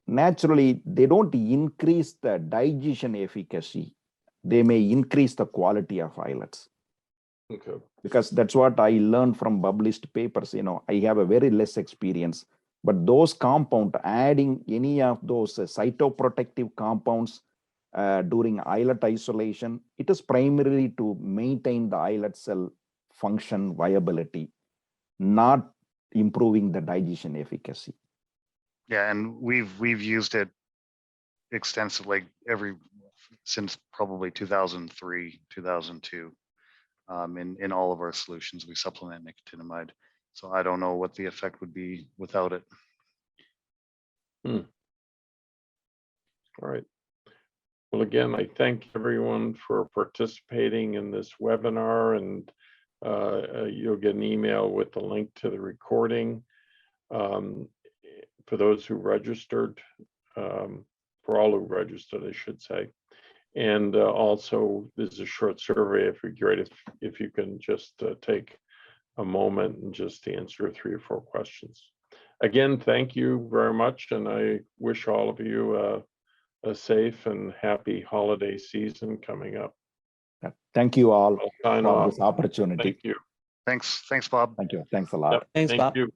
naturally they don't increase the digestion efficacy. They may increase the quality of islets. Okay. Because that's what I learned from published papers. I have a very less experience, but those compounds, adding any of those cytoprotective compounds during islet isolation, it is primarily to maintain the islet cell function viability, not improving the digestion efficacy. Yeah, and we've used it extensively since probably 2003, 2002. In all of our solutions, we supplement nicotinamide. So I don't know what the effect would be without it. All right. Well, again, I thank everyone for participating in this webinar, and you'll get an email with the link to the recording. For those who registered, for all who registered, I should say. And also, there's a short survey. It'd be great if you can just take a moment and just answer 3 or 4 questions. Again, thank you very much, and I wish all of you a safe and happy holiday season coming up. Thank you all I'll sign for off. this opportunity. Thank you. Thanks, Bob. Thank you. Thanks a lot. Yep, Thanks, thank Bob. you.